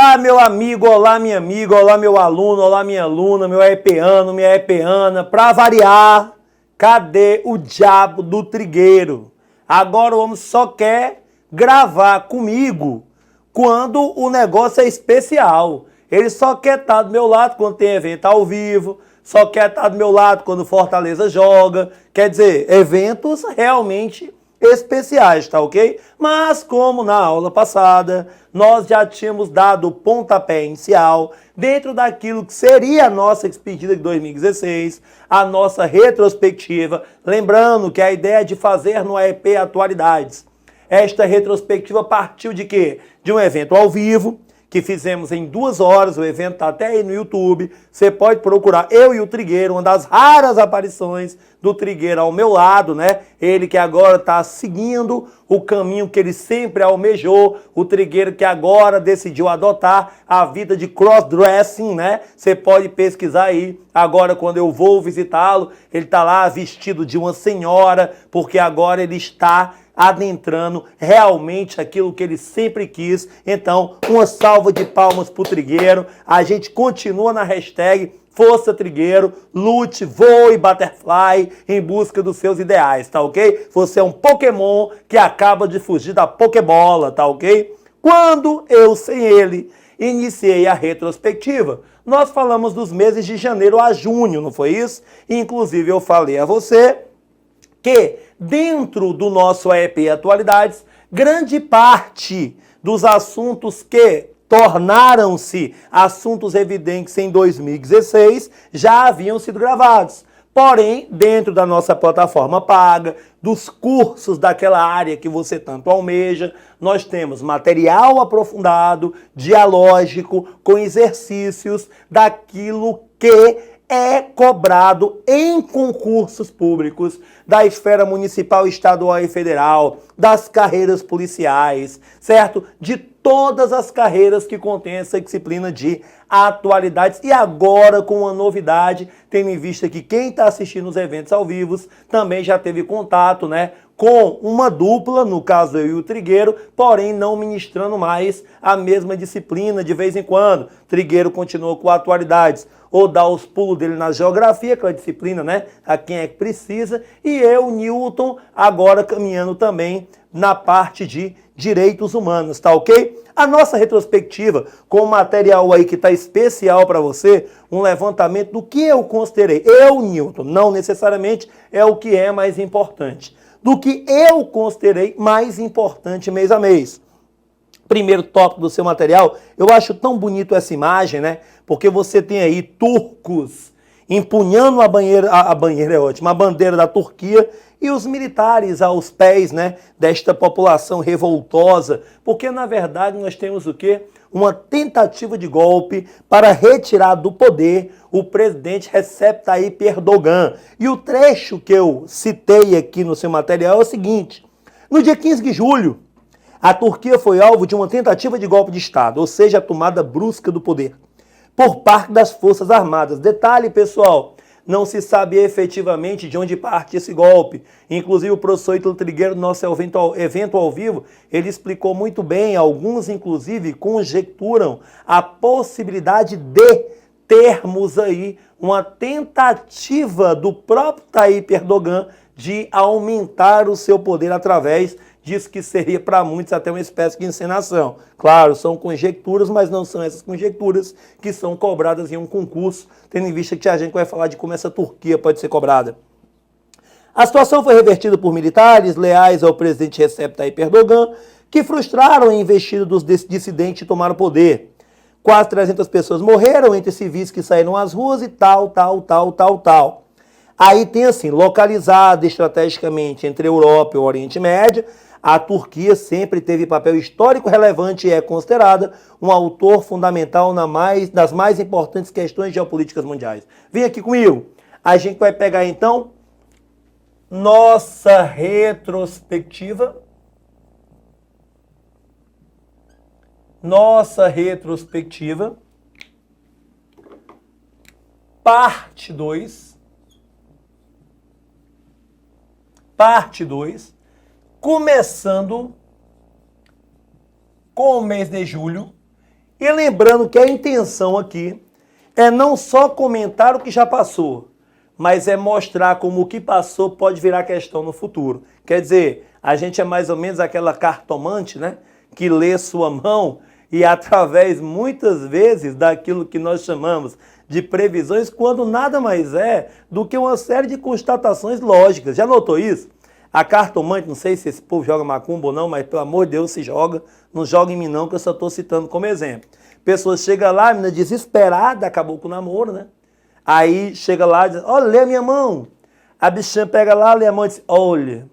Olá, meu amigo, olá, minha amiga, olá, meu aluno, olá, minha aluna, meu epeano, minha epeana. Pra variar, cadê o diabo do trigueiro? Agora o homem só quer gravar comigo quando o negócio é especial. Ele só quer estar do meu lado quando tem evento ao vivo, só quer estar do meu lado quando Fortaleza joga. Quer dizer, eventos realmente especiais, tá ok? Mas como na aula passada nós já tínhamos dado o pontapé inicial dentro daquilo que seria a nossa expedida de 2016, a nossa retrospectiva, lembrando que a ideia de fazer no AEP Atualidades. Esta retrospectiva partiu de quê? De um evento ao vivo, que fizemos em 2 horas, o evento está até aí no YouTube, você pode procurar eu e o Trigueiro, uma das raras aparições do Trigueiro ao meu lado, né? Ele que agora está seguindo o caminho que ele sempre almejou, o Trigueiro que agora decidiu adotar a vida de crossdressing, né? Você pode pesquisar aí, agora quando eu vou visitá-lo, ele está lá vestido de uma senhora, porque agora ele está adentrando realmente aquilo que ele sempre quis. Então, uma salva de palmas pro Trigueiro. A gente continua na hashtag Força Trigueiro, lute, voe, butterfly, em busca dos seus ideais, tá ok? Você é um Pokémon que acaba de fugir da Pokébola, tá ok? Quando eu, sem ele, iniciei a retrospectiva, nós falamos dos meses de janeiro a junho, não foi isso? Inclusive, eu falei a você que dentro do nosso AEP Atualidades, grande parte dos assuntos que tornaram-se assuntos evidentes em 2016 já haviam sido gravados. Porém, dentro da nossa plataforma paga, dos cursos daquela área que você tanto almeja, nós temos material aprofundado, dialógico, com exercícios daquilo que é cobrado em concursos públicos da esfera municipal, estadual e federal, das carreiras policiais, certo? De todas as carreiras que contém essa disciplina de atualidades. E agora com uma novidade, tendo em vista que quem está assistindo os eventos ao vivo também já teve contato, né, com uma dupla, no caso eu e o Trigueiro, porém não ministrando mais a mesma disciplina de vez em quando. Trigueiro continuou com atualidades, ou dá os pulos dele na geografia, aquela disciplina, né, a quem é que precisa, e eu, Newton, agora caminhando também na parte de direitos humanos, tá ok? A nossa retrospectiva, com material aí que tá especial para você, um levantamento do que eu considerei, eu, Newton, não necessariamente é o que é mais importante, do que eu considerei mais importante mês a mês. Primeiro tópico do seu material, eu acho tão bonito essa imagem, né? Porque você tem aí turcos empunhando a banheira é ótima, a bandeira da Turquia e os militares aos pés, né, desta população revoltosa, porque na verdade nós temos o quê? Uma tentativa de golpe para retirar do poder o presidente Recep Tayyip Erdogan. E o trecho que eu citei aqui no seu material é o seguinte: no dia 15 de julho, a Turquia foi alvo de uma tentativa de golpe de Estado, ou seja, a tomada brusca do poder, por parte das Forças Armadas. Detalhe, pessoal, não se sabe efetivamente de onde parte esse golpe. Inclusive, o professor Ítalo Trigueiro, no nosso evento ao vivo, ele explicou muito bem, alguns inclusive conjecturam a possibilidade de termos aí uma tentativa do próprio Tayyip Erdogan de aumentar o seu poder através disso, que seria para muitos até uma espécie de encenação. Claro, são conjecturas, mas não são essas conjecturas que são cobradas em um concurso, tendo em vista que a gente vai falar de como essa Turquia pode ser cobrada. A situação foi revertida por militares leais ao presidente Recep Tayyip Erdogan, que frustraram a investida dos dissidentes e tomaram o poder. Quase 300 pessoas morreram, entre civis que saíram às ruas e tal. Aí tem assim, localizada estrategicamente entre a Europa e o Oriente Médio, a Turquia sempre teve papel histórico relevante e é considerada um autor fundamental das mais importantes questões geopolíticas mundiais. Vem aqui comigo. A gente vai pegar então nossa retrospectiva. Parte 2. Começando com o mês de julho E lembrando que a intenção aqui é não só comentar o que já passou, mas é mostrar como o que passou pode virar questão no futuro. Quer dizer, a gente é mais ou menos aquela cartomante, né? Que lê sua mão e através, muitas vezes, daquilo que nós chamamos de previsões, quando nada mais é do que uma série de constatações lógicas. Já notou isso? A cartomante, não sei se esse povo joga macumba ou não, mas pelo amor de Deus, se joga. Não joga em mim não, que eu só estou citando como exemplo. Pessoa chega lá, a menina desesperada, acabou com o namoro, né? Aí chega lá e diz, olha, lê a minha mão. A bichinha pega lá, lê a mão e diz, olha,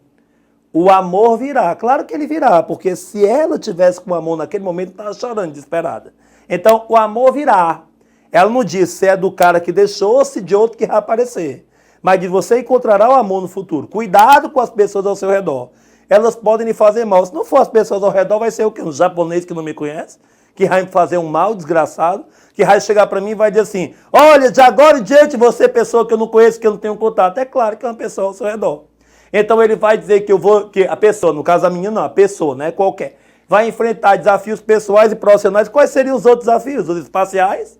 o amor virá. Claro que ele virá, porque se ela tivesse com o amor naquele momento, estava chorando, desesperada. Então, o amor virá. Ela não diz se é do cara que deixou ou se de outro que vai aparecer. Mas diz, você encontrará o amor no futuro. Cuidado com as pessoas ao seu redor. Elas podem lhe fazer mal. Se não for as pessoas ao redor, vai ser o quê? Um japonês que não me conhece? Que vai me fazer um mal, desgraçado? Que vai chegar para mim e vai dizer assim, olha, de agora em diante, você, pessoa que eu não conheço, que eu não tenho contato. É claro que é uma pessoa ao seu redor. Então ele vai dizer que a pessoa, no caso a menina não, a pessoa, né, qualquer, vai enfrentar desafios pessoais e profissionais. Quais seriam os outros desafios? Os espaciais?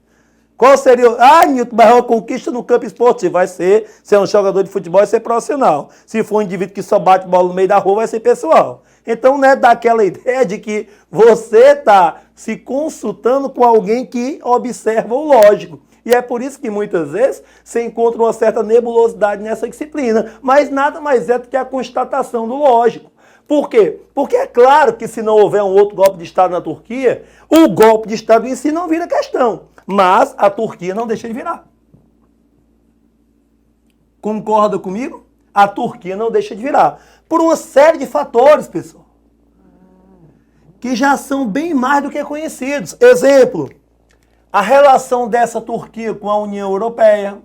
Qual seria? Nilton, mas uma conquista no campo esportivo vai ser um jogador de futebol e ser profissional. Se for um indivíduo que só bate bola no meio da rua, vai ser pessoal. Então, né, dá aquela ideia de que você está se consultando com alguém que observa o lógico. E é por isso que muitas vezes você encontra uma certa nebulosidade nessa disciplina. Mas nada mais é do que a constatação do lógico. Por quê? Porque é claro que se não houver um outro golpe de Estado na Turquia, o golpe de Estado em si não vira questão. Mas a Turquia não deixa de virar. Concorda comigo? A Turquia não deixa de virar. Por uma série de fatores, pessoal, que já são bem mais do que conhecidos. Exemplo, a relação dessa Turquia com a União Europeia.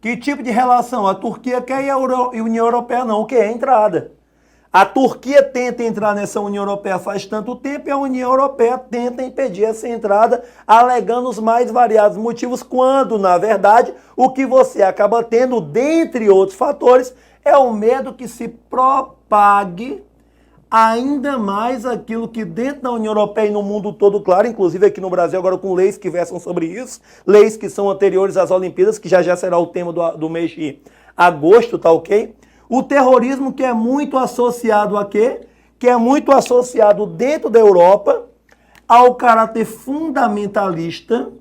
Que tipo de relação? A Turquia quer e a União Europeia não quer a entrada. A Turquia tenta entrar nessa União Europeia faz tanto tempo e a União Europeia tenta impedir essa entrada, alegando os mais variados motivos, quando, na verdade, o que você acaba tendo, dentre outros fatores, é o medo que se propague ainda mais aquilo que dentro da União Europeia e no mundo todo, claro, inclusive aqui no Brasil agora com leis que versam sobre isso, leis que são anteriores às Olimpíadas, que já será o tema do mês de agosto, tá ok? O terrorismo, que é muito associado a quê? Que é muito associado dentro da Europa ao caráter fundamentalista,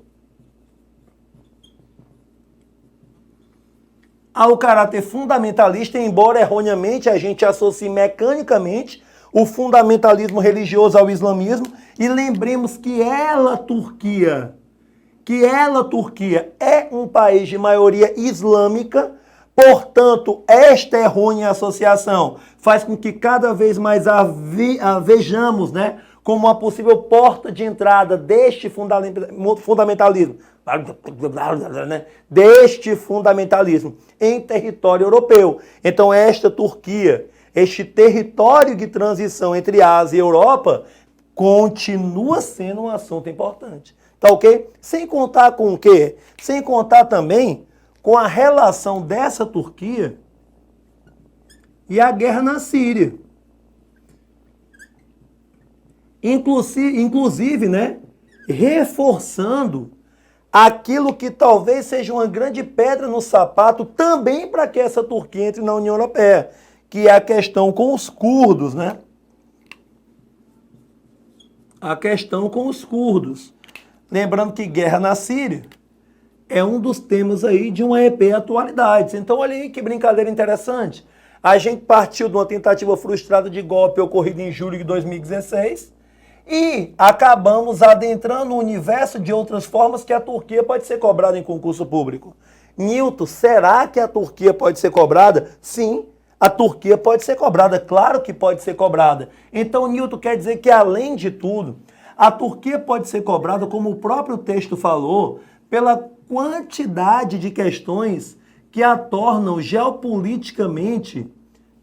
embora erroneamente a gente associe mecanicamente o fundamentalismo religioso ao islamismo. E lembremos que Turquia, é um país de maioria islâmica. Portanto, esta errônea associação faz com que cada vez mais a vejamos, né, como uma possível porta de entrada deste fundamentalismo, em território europeu. Então, esta Turquia, este território de transição entre Ásia e Europa, continua sendo um assunto importante. Tá ok? Sem contar com o quê? Sem contar também com a relação dessa Turquia e a guerra na Síria. Inclusive, né, reforçando aquilo que talvez seja uma grande pedra no sapato também para que essa Turquia entre na União Europeia, que é a questão com os curdos, né? A questão com os curdos. Lembrando que guerra na Síria é um dos temas aí de uma EP Atualidades. Então, olha aí que brincadeira interessante. A gente partiu de uma tentativa frustrada de golpe ocorrida em julho de 2016 e acabamos adentrando o universo de outras formas que a Turquia pode ser cobrada em concurso público. Nilton, será que a Turquia pode ser cobrada? Sim, a Turquia pode ser cobrada. Claro que pode ser cobrada. Então, Nilton, quer dizer que, além de tudo, a Turquia pode ser cobrada, como o próprio texto falou, pela quantidade de questões que a tornam geopoliticamente,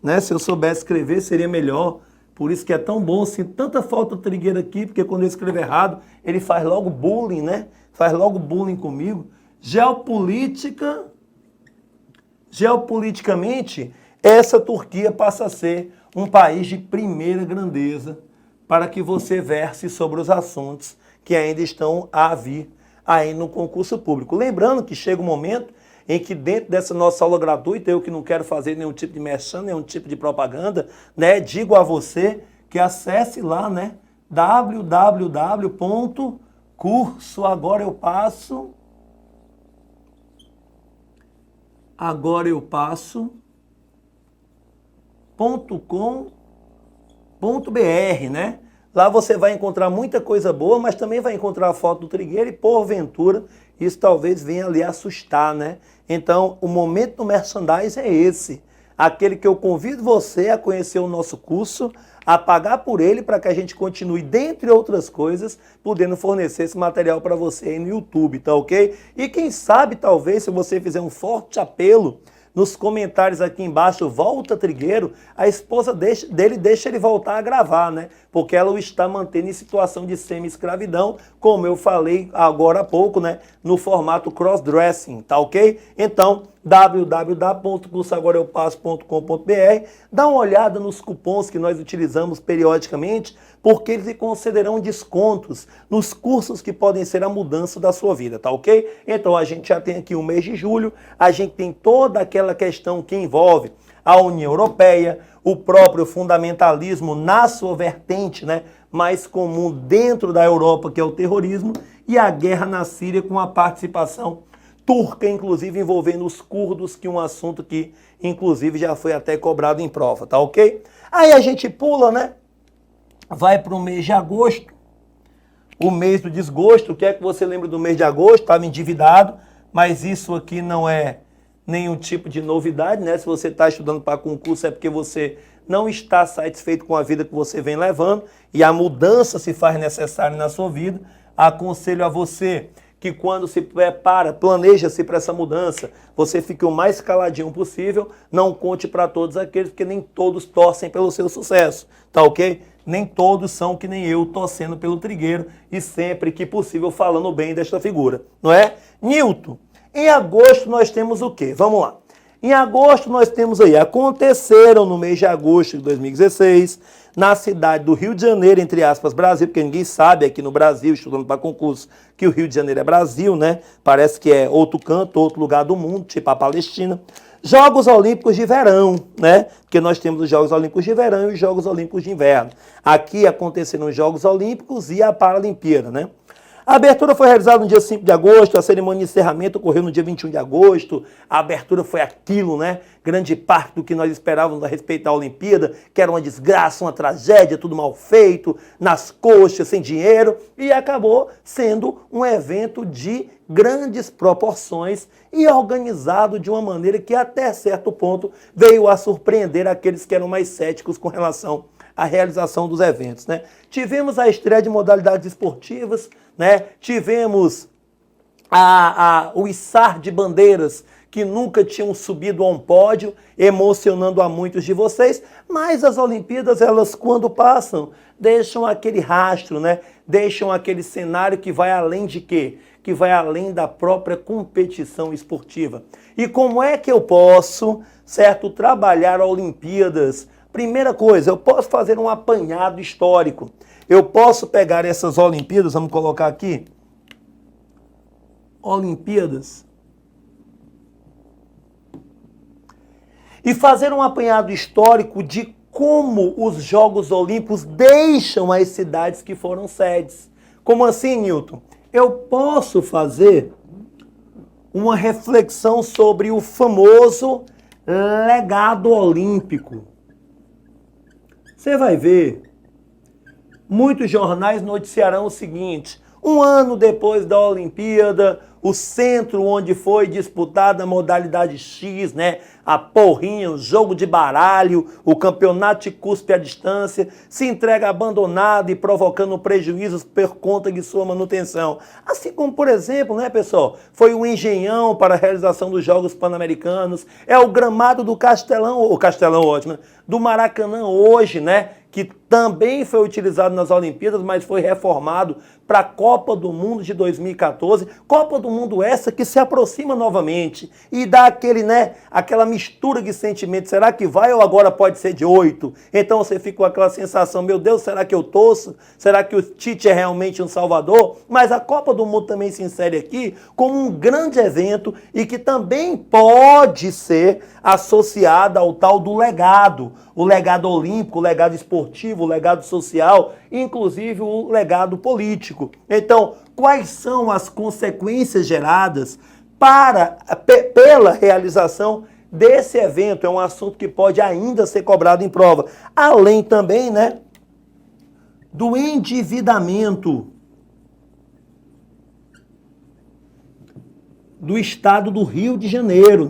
né? Se eu soubesse escrever, seria melhor. Por isso que é tão bom, assim, tanta falta de trigueiro aqui, porque quando eu escrevo errado, ele faz logo bullying, né? Faz logo bullying comigo. Geopoliticamente, essa Turquia passa a ser um país de primeira grandeza para que você verse sobre os assuntos que ainda estão a vir aí no concurso público. Lembrando que chega um momento em que dentro dessa nossa aula gratuita, eu que não quero fazer nenhum tipo de merchan, nenhum tipo de propaganda, né, digo a você que acesse lá, né, www.cursoagoraeupasso.com.br, né? Lá você vai encontrar muita coisa boa, mas também vai encontrar a foto do trigueiro e, porventura, isso talvez venha ali assustar, né? Então, o momento do merchandise é esse. Aquele que eu convido você a conhecer o nosso curso, a pagar por ele para que a gente continue, dentre outras coisas, podendo fornecer esse material para você aí no YouTube, tá ok? E quem sabe, talvez, se você fizer um forte apelo nos comentários aqui embaixo, volta Trigueiro, a esposa dele deixa ele voltar a gravar, né? Porque ela o está mantendo em situação de semi-escravidão, como eu falei agora há pouco, né? No formato cross-dressing, tá ok? Então, www.cursoagoraeupasso.com.br, dá uma olhada nos cupons que nós utilizamos periodicamente, porque eles concederão descontos nos cursos que podem ser a mudança da sua vida, tá ok? Então a gente já tem aqui o mês de julho, a gente tem toda aquela questão que envolve a União Europeia, o próprio fundamentalismo na sua vertente, né, mais comum dentro da Europa, que é o terrorismo, e a guerra na Síria com a participação turca, inclusive envolvendo os curdos, que é um assunto que, inclusive, já foi até cobrado em prova, tá ok? Aí a gente pula, né? Vai para o mês de agosto, o mês do desgosto. O que é que você lembra do mês de agosto? Estava endividado, mas isso aqui não é nenhum tipo de novidade, né? Se você está estudando para concurso é porque você não está satisfeito com a vida que você vem levando e a mudança se faz necessária na sua vida. Aconselho a você que quando se prepara, planeja-se para essa mudança, você fique o mais caladinho possível, não conte para todos aqueles, porque nem todos torcem pelo seu sucesso, tá ok? Nem todos são que nem eu, torcendo pelo Trigueiro e sempre que possível falando bem desta figura, não é? Nilton, em agosto nós temos o quê? Vamos lá. Em agosto nós temos aí, aconteceram no mês de agosto de 2016, na cidade do Rio de Janeiro, entre aspas, Brasil, porque ninguém sabe aqui no Brasil, estudando para concurso, que o Rio de Janeiro é Brasil, né? Parece que é outro canto, outro lugar do mundo, tipo a Palestina. Jogos Olímpicos de Verão, né? Porque nós temos os Jogos Olímpicos de Verão e os Jogos Olímpicos de Inverno. Aqui aconteceram os Jogos Olímpicos e a Paralimpíada, né? A abertura foi realizada no dia 5 de agosto, a cerimônia de encerramento ocorreu no dia 21 de agosto. A abertura foi aquilo, né? Grande parte do que nós esperávamos a respeito da Olimpíada, que era uma desgraça, uma tragédia, tudo mal feito, nas coxas, sem dinheiro, e acabou sendo um evento de grandes proporções e organizado de uma maneira que até certo ponto veio a surpreender aqueles que eram mais céticos com relação à realização dos eventos, né? Tivemos a estreia de modalidades esportivas, né? Tivemos o içar de bandeiras que nunca tinham subido a um pódio, emocionando a muitos de vocês, mas as Olimpíadas, elas quando passam, deixam aquele rastro, né? Deixam aquele cenário que vai além de quê? Que vai além da própria competição esportiva. E como é que eu posso, certo, trabalhar Olimpíadas? Primeira coisa, eu posso fazer um apanhado histórico. Eu posso pegar essas Olimpíadas, vamos colocar aqui, Olimpíadas, e fazer um apanhado histórico de como os Jogos Olímpicos deixam as cidades que foram sedes. Como assim, Nilton? Eu posso fazer uma reflexão sobre o famoso legado olímpico. Você vai ver, muitos jornais noticiarão o seguinte: um ano depois da Olimpíada, o centro onde foi disputada a modalidade X, né? A porrinha, o jogo de baralho, o campeonato de cuspe à distância, se entrega abandonado e provocando prejuízos por conta de sua manutenção. Assim como, por exemplo, né, pessoal, foi o Engenhão para a realização dos Jogos Pan-Americanos, é o gramado do Castelão, o Castelão ótimo, né? Do Maracanã hoje, né? que também foi utilizado nas Olimpíadas, mas foi reformado para a Copa do Mundo de 2014. Copa do Mundo essa que se aproxima novamente e dá aquela mistura de sentimentos. Será que vai ou agora pode ser de 8? Então você fica com aquela sensação, meu Deus, será que eu torço? Será que o Tite é realmente um salvador? Mas a Copa do Mundo também se insere aqui como um grande evento e que também pode ser associada ao tal do legado. O legado olímpico, o legado esportivo, o legado social, inclusive o legado político. Então, quais são as consequências geradas pela realização desse evento? É um assunto que pode ainda ser cobrado em prova. Além também, do endividamento do estado do Rio de Janeiro,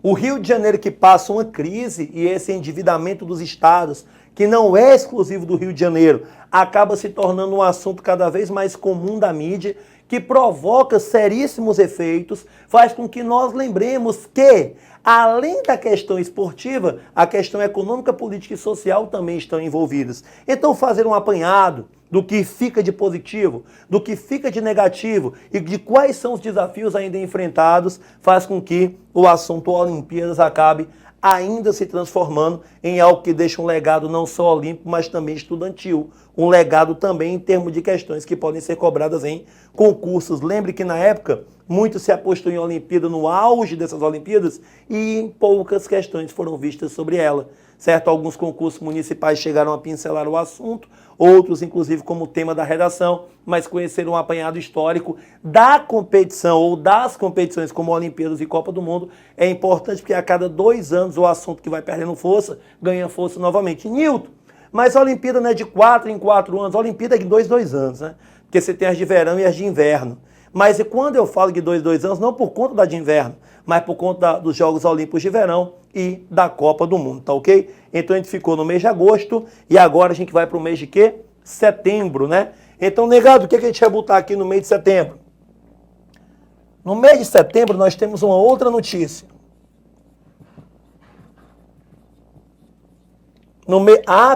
O Rio de Janeiro que passa uma crise e esse endividamento dos estados, que não é exclusivo do Rio de Janeiro, acaba se tornando um assunto cada vez mais comum da mídia, que provoca seríssimos efeitos, faz com que nós lembremos que, além da questão esportiva, a questão econômica, política e social também estão envolvidas. Então, fazer um apanhado do que fica de positivo, do que fica de negativo e de quais são os desafios ainda enfrentados, faz com que o assunto Olimpíadas acabe ainda se transformando em algo que deixa um legado não só olímpico, mas também estudantil. Um legado também em termos de questões que podem ser cobradas em concursos. Lembre que na época, muito se apostou em Olimpíada, no auge dessas Olimpíadas, e em poucas questões foram vistas sobre ela. Certo? Alguns concursos municipais chegaram a pincelar o assunto, outros, inclusive, como tema da redação, mas conheceram um apanhado histórico da competição ou das competições como Olimpíadas e Copa do Mundo. É importante porque a cada 2 anos o assunto que vai perdendo força ganha força novamente. Nilton, mas a Olimpíada não é de 4 em 4 anos, a Olimpíada é de 2 anos, Porque você tem as de verão e as de inverno. Mas quando eu falo de 2 anos, não por conta da de inverno, mas por conta dos Jogos Olímpicos de Verão e da Copa do Mundo, tá ok? Então a gente ficou no mês de agosto e agora a gente vai para o mês de quê? Setembro, Então, negado, o que a gente vai botar aqui no mês de setembro? No mês de setembro nós temos uma outra notícia.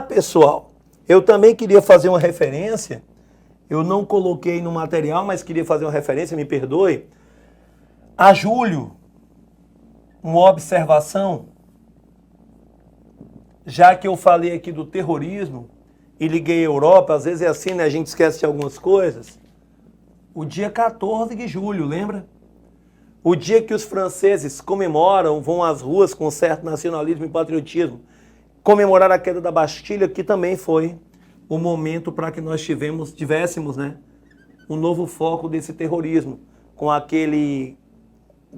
Pessoal, eu também queria fazer uma referência. Eu não coloquei no material, mas queria fazer uma referência, me perdoe. A julho, uma observação, já que eu falei aqui do terrorismo e liguei a Europa, às vezes é assim, a gente esquece de algumas coisas. O dia 14 de julho, lembra? O dia que os franceses comemoram, vão às ruas com certo nacionalismo e patriotismo, comemorar a queda da Bastilha, que também foi o momento para que nós tivéssemos, um novo foco desse terrorismo, com aquele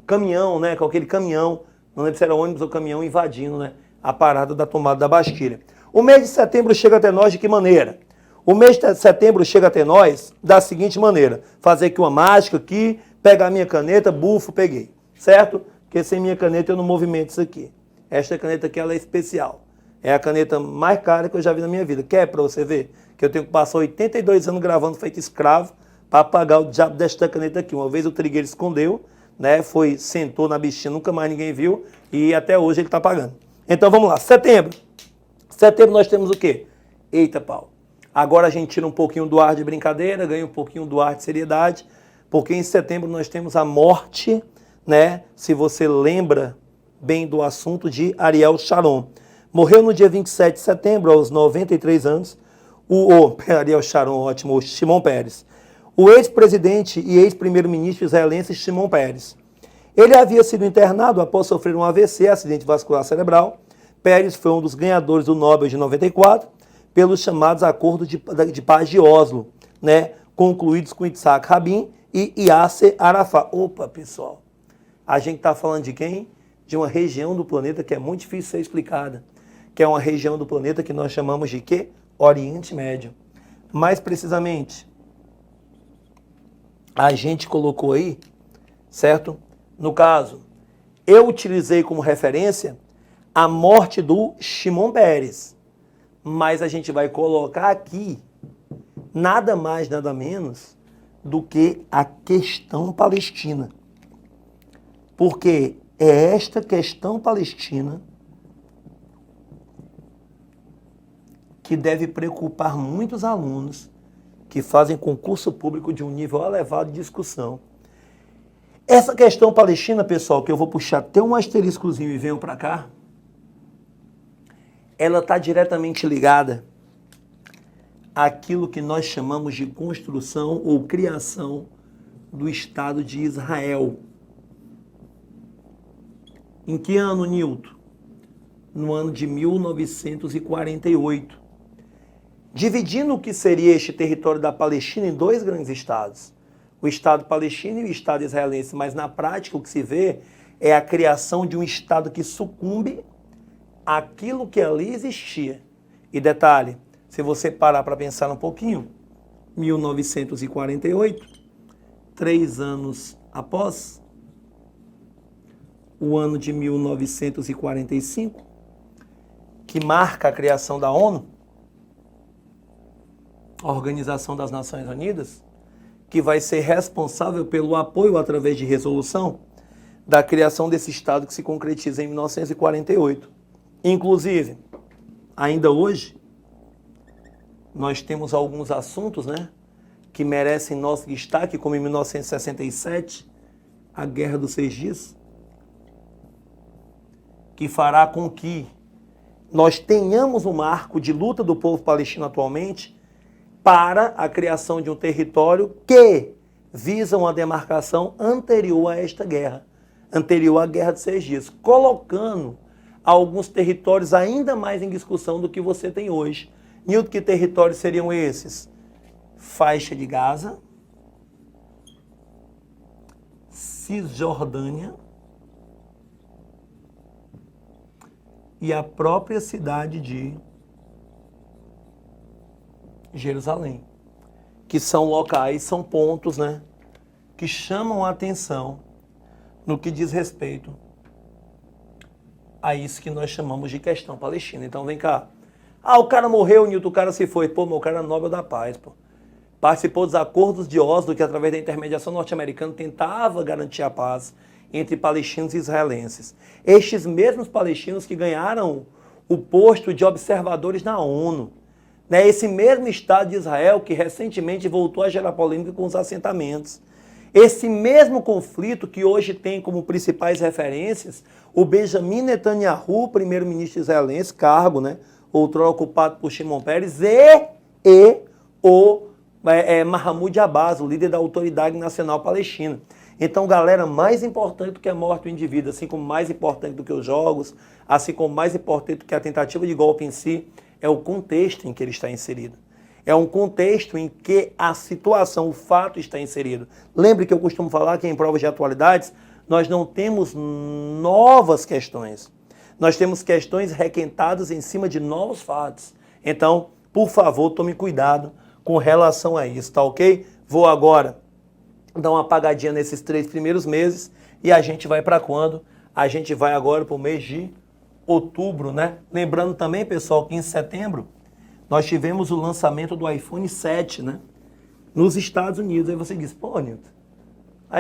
caminhão, com aquele caminhão, não lembro se era ônibus ou caminhão, invadindo, a parada da tomada da Bastilha. O mês de setembro chega até nós de que maneira? O mês de setembro chega até nós da seguinte maneira: fazer aqui uma mágica aqui, pegar a minha caneta, bufo, peguei, certo? Porque sem minha caneta eu não movimento isso aqui. Esta caneta aqui ela é especial. É a caneta mais cara que eu já vi na minha vida. Quer para você ver? Que eu tenho que passar 82 anos gravando feito escravo para pagar o diabo desta caneta aqui. Uma vez o Trigueiro escondeu, sentou na bichinha, nunca mais ninguém viu e até hoje ele está pagando. Então vamos lá, setembro. Setembro nós temos o quê? Eita pau. Agora a gente tira um pouquinho do ar de brincadeira, ganha um pouquinho do ar de seriedade, porque em setembro nós temos a morte, se você lembra bem do assunto, de Ariel Sharon. Morreu no dia 27 de setembro, aos 93 anos, Ariel Sharon, ótimo, o Shimon Peres. O ex-presidente e ex-primeiro-ministro israelense Shimon Peres. Ele havia sido internado após sofrer um AVC, acidente vascular cerebral. Peres foi um dos ganhadores do Nobel de 94, pelos chamados Acordos de Paz de Oslo, concluídos com Yitzhak Rabin e Yasser Arafat. Opa, pessoal, a gente está falando de quem? De uma região do planeta que é muito difícil de ser explicada, que é uma região do planeta que nós chamamos de quê? Oriente Médio. Mais precisamente, a gente colocou aí, certo? No caso, eu utilizei como referência a morte do Shimon Peres, mas a gente vai colocar aqui nada mais, nada menos do que a questão palestina. Porque é esta questão palestina que deve preocupar muitos alunos que fazem concurso público de um nível elevado de discussão. Essa questão palestina, pessoal, que eu vou puxar até um asteriscozinho e venho para cá, ela está diretamente ligada àquilo que nós chamamos de construção ou criação do Estado de Israel. Em que ano, Nilton? No ano de 1948. Dividindo o que seria este território da Palestina em dois grandes estados, o Estado palestino e o Estado israelense, mas na prática o que se vê é a criação de um Estado que sucumbe àquilo que ali existia. E detalhe, se você parar para pensar um pouquinho, 1948, 3 anos após, o ano de 1945, que marca a criação da ONU, a Organização das Nações Unidas, que vai ser responsável pelo apoio através de resolução da criação desse Estado que se concretiza em 1948. Inclusive, ainda hoje, nós temos alguns assuntos, né, que merecem nosso destaque, como em 1967, a Guerra dos 6 Dias, que fará com que nós tenhamos um marco de luta do povo palestino atualmente para a criação de um território que visa uma demarcação anterior a esta guerra, anterior à Guerra dos 6 Dias, colocando alguns territórios ainda mais em discussão do que você tem hoje. Nilton, que territórios seriam esses? Faixa de Gaza, Cisjordânia e a própria cidade de Jerusalém, que são locais, são pontos, né, que chamam a atenção no que diz respeito a isso que nós chamamos de questão palestina. Então vem cá. Ah, o cara morreu, Nilton, o cara se foi. Pô, meu cara é Nobel da Paz, pô. Participou dos acordos de Oslo, que através da intermediação norte-americana tentava garantir a paz entre palestinos e israelenses. Estes mesmos palestinos que ganharam o posto de observadores na ONU. Né? Esse mesmo Estado de Israel que recentemente voltou a gerar polêmica com os assentamentos. Esse mesmo conflito que hoje tem como principais referências o Benjamin Netanyahu, primeiro-ministro israelense, cargo, né, outrora ocupado por Shimon Peres, e o Mahmoud Abbas, o líder da Autoridade Nacional Palestina. Então, galera, mais importante do que a morte do indivíduo, assim como mais importante do que os jogos, assim como mais importante do que a tentativa de golpe em si, é o contexto em que ele está inserido. É um contexto em que a situação, o fato está inserido. Lembre que eu costumo falar que em provas de atualidades, nós não temos novas questões. Nós temos questões requentadas em cima de novos fatos. Então, por favor, tome cuidado com relação a isso, tá ok? Vou agora dar uma apagadinha nesses 3 primeiros meses e a gente vai para quando? A gente vai agora para o mês de outubro, né? Lembrando também, pessoal, que em setembro nós tivemos o lançamento do iPhone 7, né? Nos Estados Unidos. Aí você diz, pô, Nilton,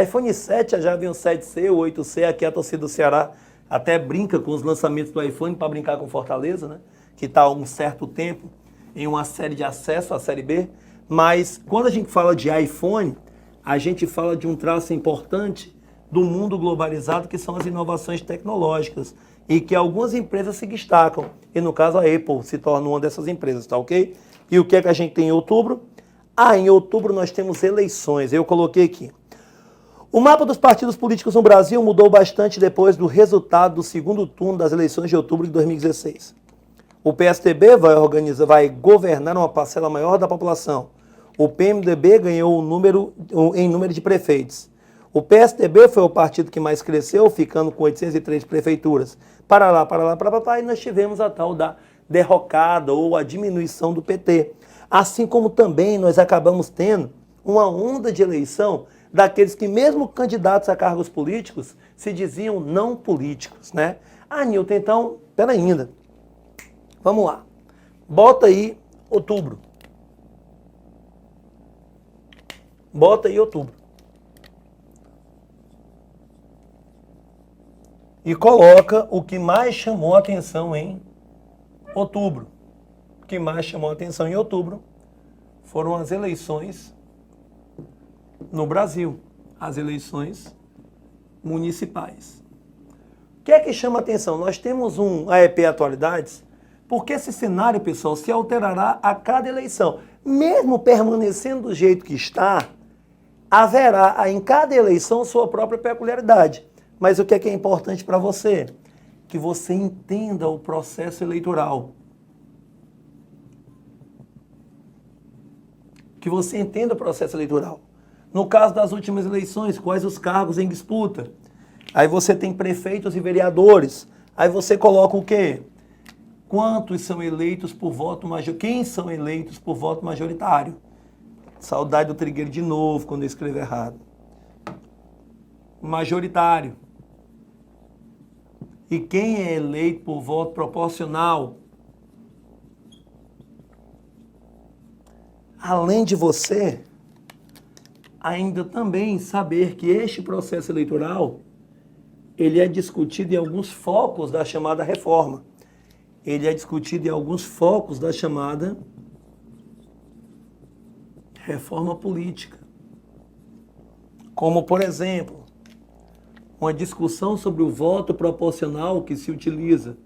iPhone 7 já vem o 7C, o 8C, aqui a torcida do Ceará até brinca com os lançamentos do iPhone para brincar com Fortaleza, né? Que está há um certo tempo em uma série de acesso, a série B. Mas quando a gente fala de iPhone, a gente fala de um traço importante do mundo globalizado, que são as inovações tecnológicas, e que algumas empresas se destacam, e no caso a Apple se torna uma dessas empresas, tá ok? E o que é que a gente tem em outubro? Em outubro nós temos eleições, eu coloquei aqui. O mapa dos partidos políticos no Brasil mudou bastante depois do resultado do segundo turno das eleições de outubro de 2016. O PSDB vai governar uma parcela maior da população. O PMDB ganhou em número de prefeitos. O PSDB foi o partido que mais cresceu, ficando com 803 prefeituras. Para lá, e nós tivemos a tal da derrocada ou a diminuição do PT. Assim como também nós acabamos tendo uma onda de eleição daqueles que, mesmo candidatos a cargos políticos, se diziam não políticos, né? Nilton, então, pera ainda. Vamos lá. Bota aí outubro. Bota aí outubro. E coloca o que mais chamou a atenção em outubro. que mais chamou a atenção em outubro foram as eleições no Brasil, as eleições municipais. O que é que chama a atenção? Nós temos um AEP Atualidades, porque esse cenário, pessoal, se alterará a cada eleição. Mesmo permanecendo do jeito que está, haverá em cada eleição sua própria peculiaridade. Mas o que é importante para você? Que você entenda o processo eleitoral. Que você entenda o processo eleitoral. No caso das últimas eleições, quais os cargos em disputa? Aí você tem prefeitos e vereadores. Aí você coloca o quê? Quantos são eleitos por voto majoritário? Quem são eleitos por voto majoritário? Saudade do Trigueiro de novo, quando eu escrevo errado. Majoritário. E quem é eleito por voto proporcional? Além de você, ainda também saber que este processo eleitoral, ele é discutido em alguns focos da chamada reforma. Ele é discutido em alguns focos da chamada reforma política. Como, por exemplo, uma discussão sobre o voto proporcional que se utiliza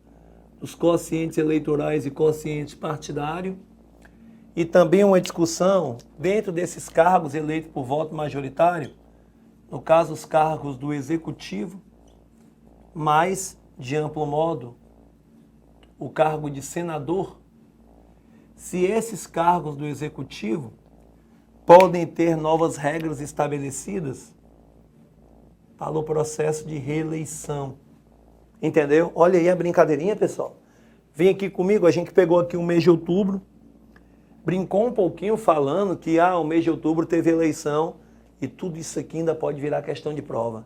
dos quocientes eleitorais e quocientes partidários, e também uma discussão dentro desses cargos eleitos por voto majoritário, no caso os cargos do executivo, mas, de amplo modo, o cargo de senador, se esses cargos do executivo podem ter novas regras estabelecidas para o processo de reeleição. Entendeu? Olha aí a brincadeirinha, pessoal. Vem aqui comigo, a gente pegou aqui o mês de outubro, brincou um pouquinho falando que o mês de outubro teve eleição e tudo isso aqui ainda pode virar questão de prova.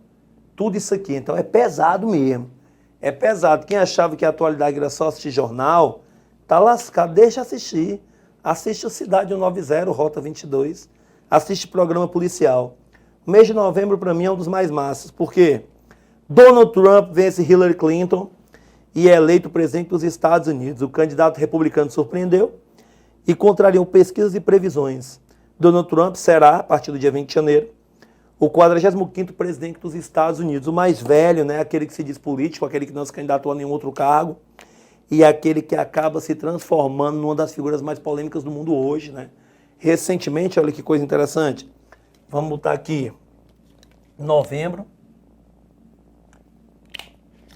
Tudo isso aqui, então é pesado mesmo. É pesado. Quem achava que a atualidade era só assistir jornal, tá lascado, deixa assistir. Assiste o Cidade 190, Rota 22. Assiste programa policial. O mês de novembro, para mim, é um dos mais massas. Por quê? Donald Trump vence Hillary Clinton e é eleito presidente dos Estados Unidos. O candidato republicano surpreendeu e contrariou pesquisas e previsões. Donald Trump será, a partir do dia 20 de janeiro, o 45º presidente dos Estados Unidos. O mais velho, né? Aquele que se diz político, aquele que não se candidatou a nenhum outro cargo e aquele que acaba se transformando numa das figuras mais polêmicas do mundo hoje, né? Recentemente, olha que coisa interessante, vamos botar aqui, novembro,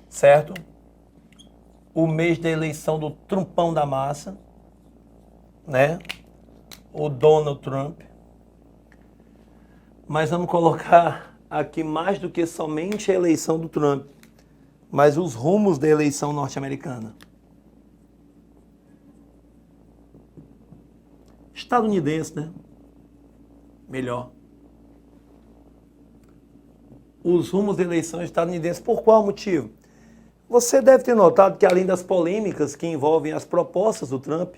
certo? O mês da eleição do Trumpão da Massa, né? O Donald Trump. Mas vamos colocar aqui mais do que somente a eleição do Trump, mas os rumos da eleição norte-americana. Estadunidense, né? Melhor. Os rumos da eleição estadunidense. Por qual motivo? Você deve ter notado que, além das polêmicas que envolvem as propostas do Trump,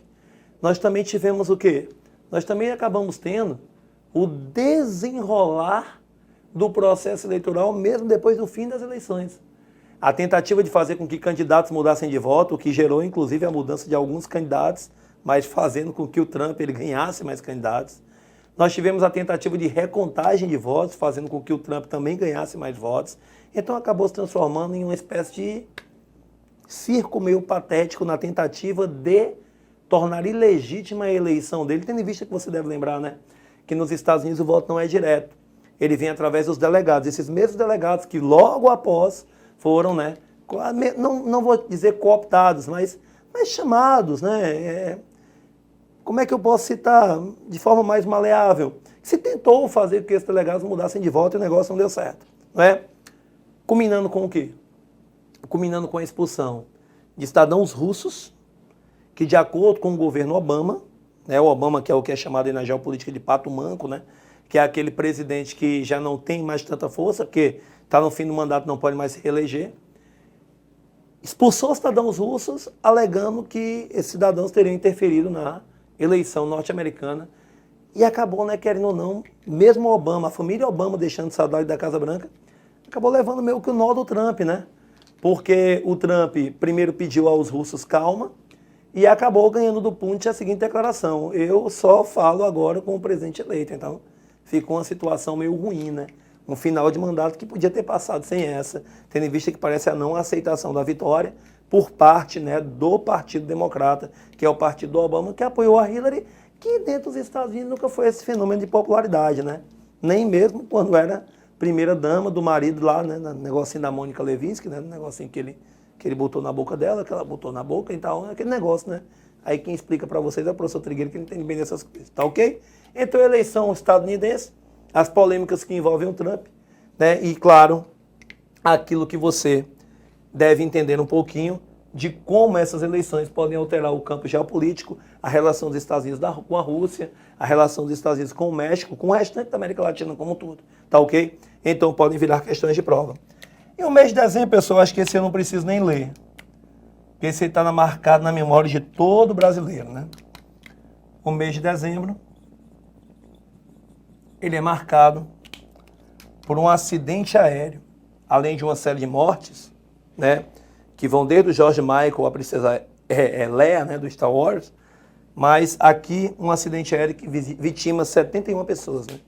nós também tivemos o quê? Nós também acabamos tendo o desenrolar do processo eleitoral mesmo depois do fim das eleições. A tentativa de fazer com que candidatos mudassem de voto, o que gerou inclusive a mudança de alguns candidatos, mas fazendo com que o Trump ele ganhasse mais candidatos. Nós tivemos a tentativa de recontagem de votos, fazendo com que o Trump também ganhasse mais votos. Então acabou se transformando em uma espécie de circo meio patético na tentativa de tornar ilegítima a eleição dele, tendo em vista que você deve lembrar, né? Que nos Estados Unidos o voto não é direto. Ele vem através dos delegados. Esses mesmos delegados que logo após foram, né? Não vou dizer cooptados, mas chamados, né? Como é que eu posso citar de forma mais maleável? Se tentou fazer com que esses delegados mudassem de voto e o negócio não deu certo, não é? Culminando com o quê? Culminando com a expulsão de cidadãos russos que, de acordo com o governo Obama, né, o Obama, que é o que é chamado aí na geopolítica de pato manco, né, que é aquele presidente que já não tem mais tanta força, porque está no fim do mandato, não pode mais se reeleger, expulsou os cidadãos russos, alegando que esses cidadãos teriam interferido na eleição norte-americana, e acabou, né, querendo ou não, mesmo o Obama, a família Obama deixando saudade da Casa Branca, acabou levando meio que o nó do Trump, né? Porque o Trump primeiro pediu aos russos calma, e acabou ganhando do Punch a seguinte declaração: eu só falo agora com o presidente eleito. Então, ficou uma situação meio ruim, né? Um final de mandato que podia ter passado sem essa, tendo em vista que parece a não aceitação da vitória por parte, né, do Partido Democrata, que é o partido do Obama, que apoiou a Hillary, que dentro dos Estados Unidos nunca foi esse fenômeno de popularidade, né? Nem mesmo quando era primeira dama do marido lá, né, no negocinho da Mônica Lewinsky, né, no negocinho que ele botou na boca dela, que ela botou na boca, então é aquele negócio, né? Aí quem explica para vocês é o professor Trigueiro, que ele entende bem dessas coisas, tá ok? Então, eleição estadunidense, as polêmicas que envolvem o Trump, né? E, claro, aquilo que você deve entender um pouquinho de como essas eleições podem alterar o campo geopolítico, a relação dos Estados Unidos com a Rússia, a relação dos Estados Unidos com o México, com o restante da América Latina como um todo, tá ok? Então, podem virar questões de prova. E o mês de dezembro, pessoal, acho que esse eu não preciso nem ler, porque esse está marcado na memória de todo brasileiro, né? O mês de dezembro, ele é marcado por um acidente aéreo, além de uma série de mortes, né, que vão desde o George Michael à princesa Leia, né, do Star Wars, mas aqui um acidente aéreo que vitima 71 pessoas, né,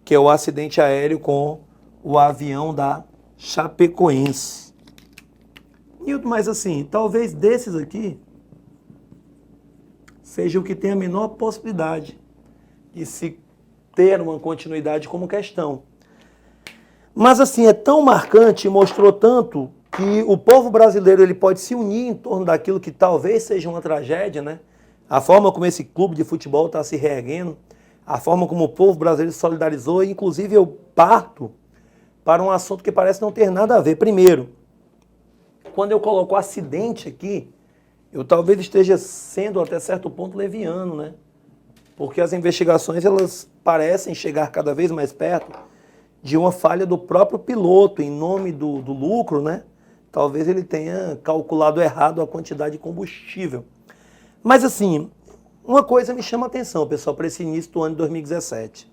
que é o acidente aéreo com o avião da Chapecoense. Mas assim, talvez desses aqui seja o que tem a menor possibilidade de se ter uma continuidade como questão. Mas assim, é tão marcante e mostrou tanto que o povo brasileiro ele pode se unir em torno daquilo que talvez seja uma tragédia, né? A forma como esse clube de futebol está se reerguendo, a forma como o povo brasileiro se solidarizou, e inclusive eu parto para um assunto que parece não ter nada a ver. Primeiro, quando eu coloco acidente aqui, eu talvez esteja sendo até certo ponto leviano, né? Porque as investigações elas parecem chegar cada vez mais perto de uma falha do próprio piloto em nome do lucro, né? Talvez ele tenha calculado errado a quantidade de combustível. Mas assim, uma coisa me chama a atenção, pessoal, para esse início do ano de 2017.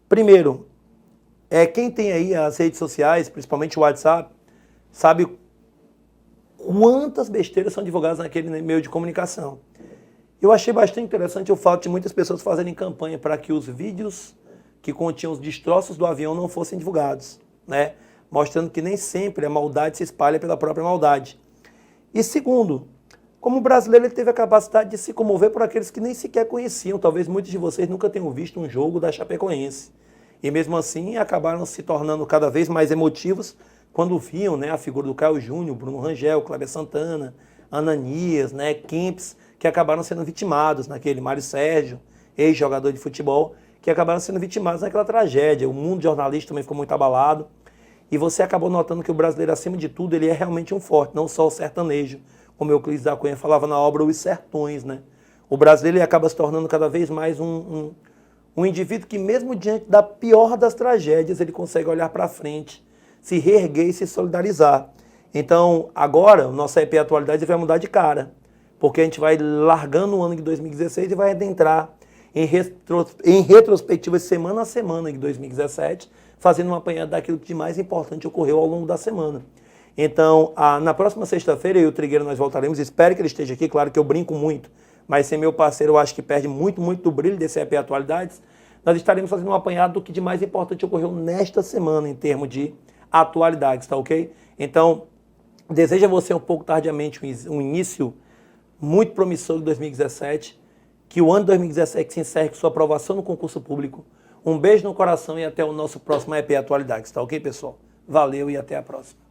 Primeiro, quem tem aí as redes sociais, principalmente o WhatsApp, sabe quantas besteiras são divulgadas naquele meio de comunicação. Eu achei bastante interessante o fato de muitas pessoas fazerem campanha para que os vídeos que continham os destroços do avião não fossem divulgados, né? Mostrando que nem sempre a maldade se espalha pela própria maldade. E segundo, como o brasileiro ele teve a capacidade de se comover por aqueles que nem sequer conheciam. Talvez muitos de vocês nunca tenham visto um jogo da Chapecoense. E mesmo assim acabaram se tornando cada vez mais emotivos quando viam, né, a figura do Caio Júnior, Bruno Rangel, Kleber Santana, Ananias, né, Kempis, que acabaram sendo vitimados naquele, Mário Sérgio, ex-jogador de futebol, que acabaram sendo vitimados naquela tragédia. O mundo jornalista também ficou muito abalado. E você acabou notando que o brasileiro, acima de tudo, ele é realmente um forte, não só o sertanejo, como Euclides da Cunha falava na obra Os Sertões, né? O brasileiro ele acaba se tornando cada vez mais um indivíduo que, mesmo diante da pior das tragédias, ele consegue olhar para frente, se reerguer e se solidarizar. Então, agora, o nosso EP Atualidade vai mudar de cara, porque a gente vai largando o ano de 2016 e vai adentrar em retrospectiva semana a semana de 2017, fazendo uma apanhada daquilo que de mais importante ocorreu ao longo da semana. Então, na próxima sexta-feira, eu e o Trigueiro nós voltaremos, espero que ele esteja aqui, claro que eu brinco muito, mas sem meu parceiro eu acho que perde muito, muito do brilho desse EP Atualidades. Nós estaremos fazendo um apanhado do que de mais importante ocorreu nesta semana em termos de atualidades, tá ok? Então, desejo a você um pouco tardiamente um início muito promissor de 2017, que o ano de 2017 se encerre com sua aprovação no concurso público. Um beijo no coração e até o nosso próximo EP Atualidades, tá ok, pessoal? Valeu e até a próxima.